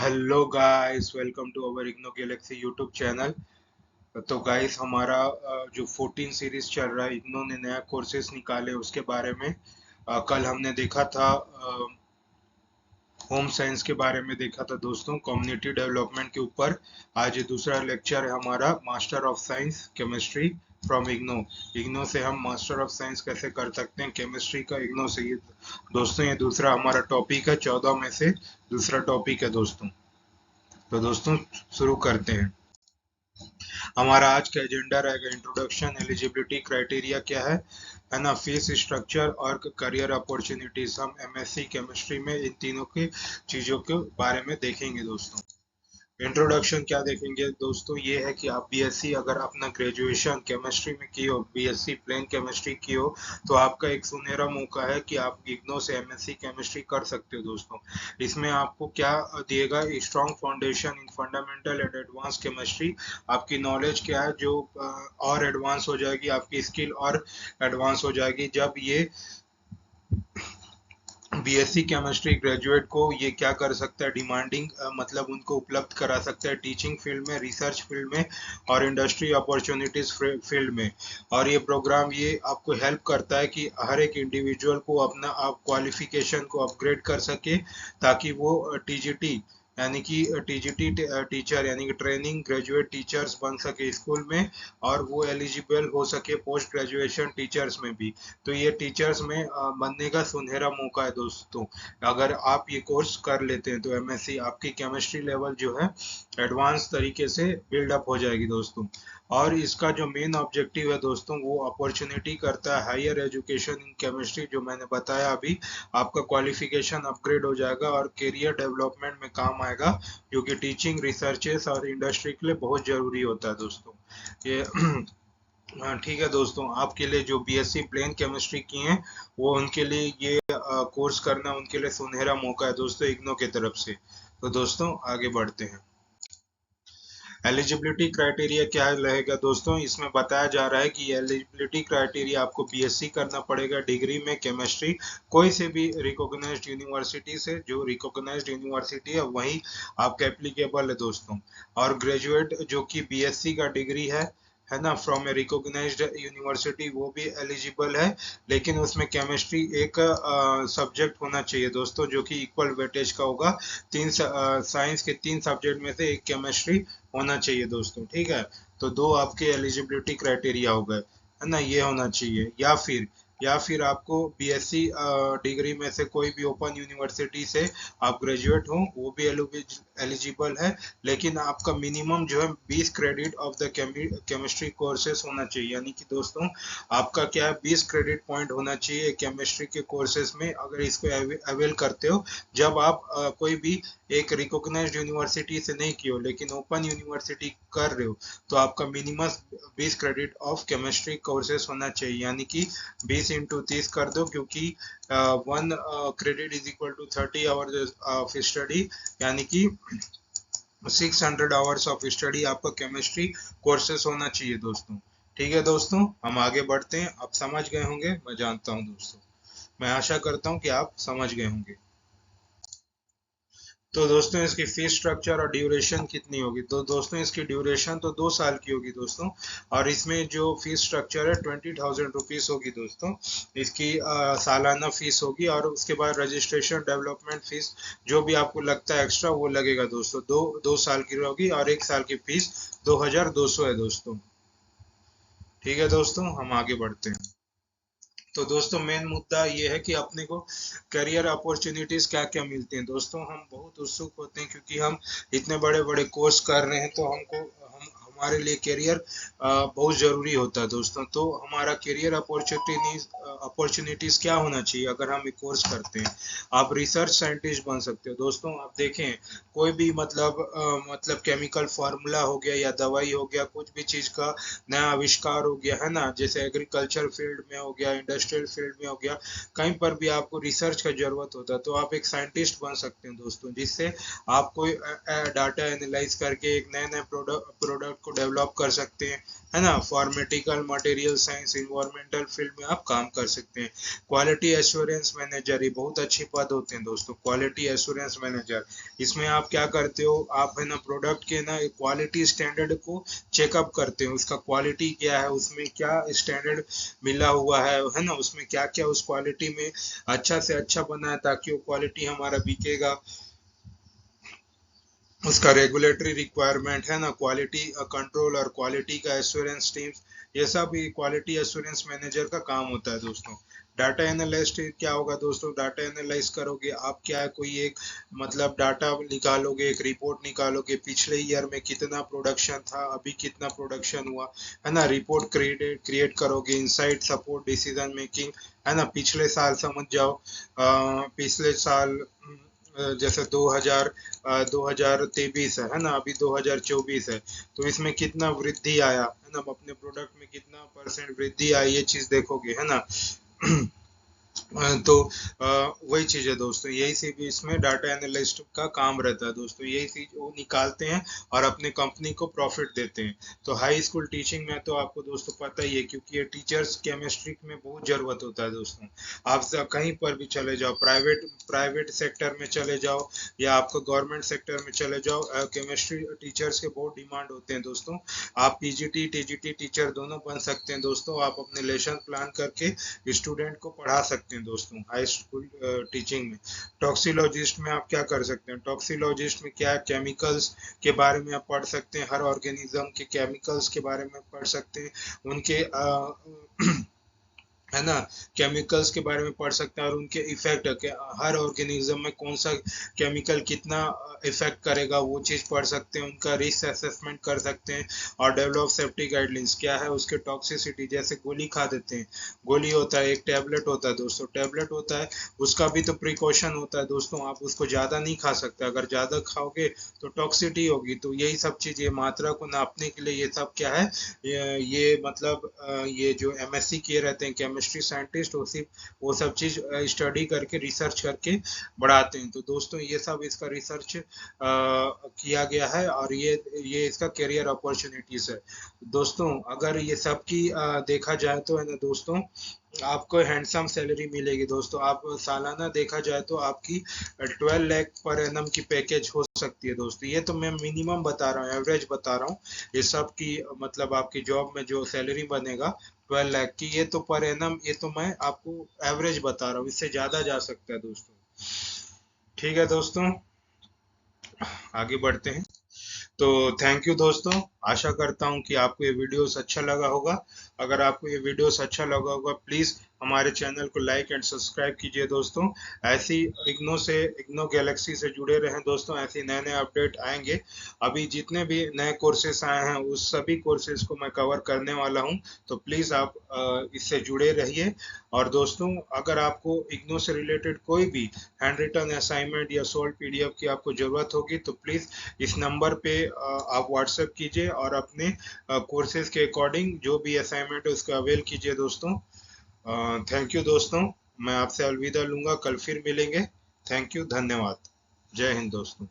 Hello guys, welcome to our IGNOU galaxy YouTube channel. तो guys हमारा जो 14 सीरीज चल रहा है, इग्नो ने नया कोर्सेज निकाले उसके बारे में। कल हमने देखा था होम साइंस के बारे में देखा था दोस्तों, कम्युनिटी डेवलपमेंट के ऊपर। आज ये दूसरा लेक्चर है हमारा, master of science chemistry from IGNOU. IGNOU से हम मास्टर ऑफ साइंस कैसे कर सकते हैं केमिस्ट्री का, इग्नो से। ये दोस्तों, ये दूसरा हमारा टॉपिक है, 14 में से दूसरा टॉपिक है दोस्तों। तो दोस्तों शुरू करते हैं। हमारा आज का एजेंडा रहेगा इंट्रोडक्शन, एलिजिबिलिटी क्राइटेरिया क्या है ना, फीस स्ट्रक्चर और करियर अपॉर्चुनिटीज। हम एमएससी केमिस्ट्री में इन तीनों की चीजों के बारे में देखेंगे दोस्तों। इंट्रोडक्शन क्या देखेंगे दोस्तों, ये है कि आप बीएससी अगर अपना ग्रेजुएशन केमिस्ट्री में की हो, बीएससी प्लेन केमिस्ट्री की हो, तो आपका एक सुनहरा मौका है कि आप इग्नो से एमएससी केमिस्ट्री कर सकते हो दोस्तों। इसमें आपको क्या दिएगा, strong foundation in fundamental and advance chemistry. आपकी नॉलेज क्या है जो और एडवांस हो जाएगी, आपकी स्किल और एडवांस हो जाएगी जब ये बीएससी केमिस्ट्री ग्रेजुएट को ये क्या कर सकता है, डिमांडिंग मतलब उनको उपलब्ध करा सकता है टीचिंग फील्ड में, रिसर्च फील्ड में और इंडस्ट्री अपॉर्चुनिटीज फील्ड में। और ये प्रोग्राम ये आपको हेल्प करता है कि हर एक इंडिविजुअल को अपना आप क्वालिफिकेशन को अपग्रेड कर सके, ताकि वो टीजीटी यानी कि टीजीटी टीचर यानी कि ट्रेनिंग ग्रेजुएट टीचर्स बन सके स्कूल में, और वो एलिजिबल हो सके पोस्ट ग्रेजुएशन टीचर्स में भी। तो ये टीचर्स में बनने का सुनहरा मौका है दोस्तों। अगर आप ये कोर्स कर लेते हैं तो एमएससी, आपकी केमिस्ट्री लेवल जो है एडवांस तरीके से बिल्डअप हो जाएगी दोस्तों। और इसका जो मेन ऑब्जेक्टिव है दोस्तों, वो अपॉर्चुनिटी करता है हायर एजुकेशन इन केमिस्ट्री, जो मैंने बताया अभी। आपका क्वालिफिकेशन अपग्रेड हो जाएगा और करियर डेवलपमेंट में काम आएगा, जो कि टीचिंग, रिसर्चेस और इंडस्ट्री के लिए बहुत जरूरी होता है दोस्तों। ये हाँ ठीक है दोस्तों, आपके लिए जो बीएससी प्लेन केमिस्ट्री की हैं, वो उनके लिए ये कोर्स करना उनके लिए सुनहरा मौका है दोस्तों, इग्नो की तरफ से। तो दोस्तों आगे बढ़ते हैं। एलिजिबिलिटी क्राइटेरिया क्या रहेगा दोस्तों, इसमें बताया जा रहा है कि एलिजिबिलिटी क्राइटेरिया आपको बीएससी करना पड़ेगा डिग्री में केमिस्ट्री, कोई से भी रिकॉग्नाइज्ड यूनिवर्सिटी से। जो रिकॉग्नाइज्ड यूनिवर्सिटी है वही आपका एप्लीकेबल है दोस्तों। और ग्रेजुएट जो कि बीएससी का डिग्री है ना, फ्रॉम ए रिकॉग्नाइज्ड यूनिवर्सिटी, वो भी एलिजिबल है। लेकिन उसमें केमिस्ट्री एक सब्जेक्ट होना चाहिए दोस्तों, जो कि इक्वल वेटेज का होगा। साइंस के 3 सब्जेक्ट में से एक केमिस्ट्री होना चाहिए दोस्तों, ठीक है। तो 2 आपके एलिजिबिलिटी क्राइटेरिया हो गए, है ना, ये होना चाहिए। या फिर आपको बीएससी डिग्री में से कोई भी ओपन यूनिवर्सिटी से आप ग्रेजुएट हो, वो भी एलिजिबल है। लेकिन आपका मिनिमम जो है 20 credit of the chemistry courses होना चाहिए। यानी कि दोस्तों आपका क्या है, 20 क्रेडिट पॉइंट होना चाहिए केमिस्ट्री के कोर्सेस में, अगर इसको अवेल करते हो। जब आप कोई भी एक रिकॉग्नाइज्ड यूनिवर्सिटी से नहीं की हो, लेकिन ओपन यूनिवर्सिटी कर रहे हो, तो आपका minimum 20 credit of chemistry courses होना चाहिए। यानी कि 20 इंटू 30 कर दो, क्योंकि 1 credit is equal to 30 hours of study, यानी कि 600 आवर्स ऑफ स्टडी आपका केमिस्ट्री कोर्सेस होना चाहिए दोस्तों। ठीक है दोस्तों, हम आगे बढ़ते हैं। आप समझ गए होंगे, मैं जानता हूं दोस्तों, मैं आशा करता हूं कि आप समझ गए होंगे। तो दोस्तों इसकी फीस स्ट्रक्चर और ड्यूरेशन कितनी होगी, तो दोस्तों इसकी ड्यूरेशन तो 2 साल की होगी दोस्तों। और इसमें जो फीस स्ट्रक्चर है 20,000 रुपीज होगी दोस्तों। इसकी सालाना फीस होगी, और उसके बाद रजिस्ट्रेशन, डेवलपमेंट फीस, जो भी आपको लगता है एक्स्ट्रा वो लगेगा दोस्तों। दो साल की होगी, और 1 साल की फीस 2,200 है दोस्तों। ठीक है दोस्तों, हम आगे बढ़ते हैं। तो दोस्तों मेन मुद्दा ये है कि अपने को करियर अपॉर्चुनिटीज क्या क्या मिलती हैं दोस्तों। हम बहुत उत्सुक होते हैं, क्योंकि हम इतने बड़े बड़े कोर्स कर रहे हैं, तो हमारे लिए करियर बहुत ज़रूरी होता है दोस्तों। तो हमारा करियर अपॉर्चुनिटीज क्या होना चाहिए अगर हम एक कोर्स करते हैं। आप रिसर्च साइंटिस्ट बन सकते हो दोस्तों। आप देखें, कोई भी मतलब केमिकल फार्मूला हो गया या दवाई हो गया, कुछ भी चीज़ का नया आविष्कार हो गया, है ना, जैसे एग्रीकल्चर फील्ड में हो गया, इंडस्ट्रियल फील्ड में हो गया, कहीं पर भी आपको रिसर्च का जरूरत होता है, तो आप एक साइंटिस्ट बन सकते हैं दोस्तों, जिससे आप कोई डाटा एनालाइज करके एक नए नए प्रोडक्ट को डेवलप कर सकते हैं, है ना। फार्मेटिकल, मटेरियल साइंस, इन्वायरमेंटल फील्ड में आप काम कर कर सकते हैं। क्वालिटी एश्योरेंस मैनेजर, ये बहुत अच्छे पद होते हैं दोस्तों, क्वालिटी एश्योरेंस मैनेजर। इसमें आप क्या करते हो, आप है ना प्रोडक्ट के ना क्वालिटी स्टैंडर्ड को चेकअप करते हो, उसका क्वालिटी क्या है, उसमें क्या स्टैंडर्ड मिला हुआ है ना, उसमें क्या क्या उस क्वालिटी में अच्छा से अच्छा बना है ताकि वो क्वालिटी हमारा बिकेगा। उसका रेगुलेटरी रिक्वायरमेंट है ना, क्वालिटी कंट्रोल और क्वालिटी का एश्योरेंस टीम्स, ये सब क्वालिटी एश्योरेंस मैनेजर का काम होता है दोस्तों। डाटा एनालिस्ट क्या होगा दोस्तों, डाटा एनालाइज करोगे आप, क्या है कोई एक मतलब डाटा निकालोगे, एक रिपोर्ट निकालोगे, पिछले ईयर में कितना प्रोडक्शन था, अभी कितना प्रोडक्शन हुआ, है ना, रिपोर्ट क्रिएट करोगे, इंसाइट सपोर्ट डिसीजन मेकिंग, है ना, पिछले साल समझ जाओ, पिछले साल जैसे 2023 है ना, अभी 2024 है, तो इसमें कितना वृद्धि आया है ना, अपने प्रोडक्ट में कितना परसेंट वृद्धि आई, ये चीज देखोगे है ना। तो वही चीज है दोस्तों, यही से भी इसमें डाटा एनालिस्ट का काम रहता है दोस्तों, यही चीज वो निकालते हैं और अपने कंपनी को प्रॉफिट देते हैं। तो हाई स्कूल टीचिंग में तो आपको दोस्तों पता ही है, क्योंकि ये टीचर्स केमिस्ट्री में बहुत जरूरत होता है दोस्तों। आप कहीं पर भी चले जाओ, प्राइवेट सेक्टर में चले जाओ या आपको गवर्नमेंट सेक्टर में चले जाओ, केमिस्ट्री टीचर्स के बहुत डिमांड होते हैं दोस्तों। आप पीजीटी टीजीटी टीचर दोनों बन सकते हैं दोस्तों, आप अपने लेसन प्लान करके स्टूडेंट को पढ़ा सकते हैं दोस्तों हाई स्कूल टीचिंग में। टॉक्सियोलॉजिस्ट में आप क्या कर सकते हैं, टॉक्सियोलॉजिस्ट में क्या केमिकल्स के बारे में आप पढ़ सकते हैं, हर ऑर्गेनिज्म के केमिकल्स के बारे में पढ़ सकते हैं, उनके है ना, केमिकल्स के बारे में पढ़ सकते हैं और उनके इफेक्ट, हर ऑर्गेनिज्म में कौन सा केमिकल कितना इफेक्ट करेगा वो चीज पढ़ सकते हैं, उनका रिस्क असेसमेंट कर सकते हैं और डेवलप सेफ्टी गाइडलाइंस, क्या है उसके टॉक्सिसिटी, जैसे गोली खा देते हैं, गोली होता है, एक टैबलेट होता है दोस्तों, टैबलेट होता है, उसका भी तो प्रिकॉशन होता है दोस्तों, आप उसको ज्यादा नहीं खा सकते, अगर ज्यादा खाओगे तो टॉक्सिटी होगी। तो यही सब चीज, ये मात्रा को नापने के लिए ये सब क्या है, ये मतलब ये जो एमएससी किए रहते हैं केमिस्ट्री साइंटिस्ट, वो सब चीज स्टडी करके रिसर्च करके बढ़ाते हैं। तो दोस्तों ये सब इसका रिसर्च किया गया है और ये इसका करियर अपॉर्चुनिटीज है दोस्तों। अगर ये सब की देखा जाए तो है ना दोस्तों, आपको हैंडसम सैलरी मिलेगी दोस्तों, आप सालाना देखा जाए तो आपकी 12 लाख पर एनम की पैकेज हो सकती है दोस्तों। ये तो मैं मिनिमम बता रहा हूँ, एवरेज बता रहा हूँ, ये सब की मतलब आपकी जॉब में जो सैलरी बनेगा 12 लाख की, ये तो पर एनम, ये तो मैं आपको एवरेज बता रहा हूँ, इससे ज्यादा जा सकता है दोस्तों। ठीक है दोस्तों, आगे बढ़ते हैं। तो थैंक यू दोस्तों, आशा करता हूँ कि आपको ये वीडियोस अच्छा लगा होगा। अगर आपको ये वीडियोस अच्छा लगा होगा, प्लीज हमारे चैनल को लाइक एंड सब्सक्राइब कीजिए दोस्तों। ऐसी इग्नो गैलेक्सी से जुड़े रहें दोस्तों, ऐसे नए नए अपडेट आएंगे। अभी जितने भी नए कोर्सेस आए हैं उस सभी कोर्सेज को मैं कवर करने वाला हूं, तो प्लीज आप इससे जुड़े रहिए। और दोस्तों अगर आपको इग्नो से रिलेटेड कोई भी हैंड रिटन असाइनमेंट या सोल्व पीडीएफ की आपको जरूरत होगी तो प्लीज इस नंबर पे आप व्हाट्सएप कीजिए और अपने कोर्सेज के अकॉर्डिंग जो भी असाइनमेंट है उसका अवेल कीजिए दोस्तों। थैंक यू दोस्तों, मैं आपसे अलविदा लूंगा, कल फिर मिलेंगे। थैंक यू, धन्यवाद, जय हिंद दोस्तों।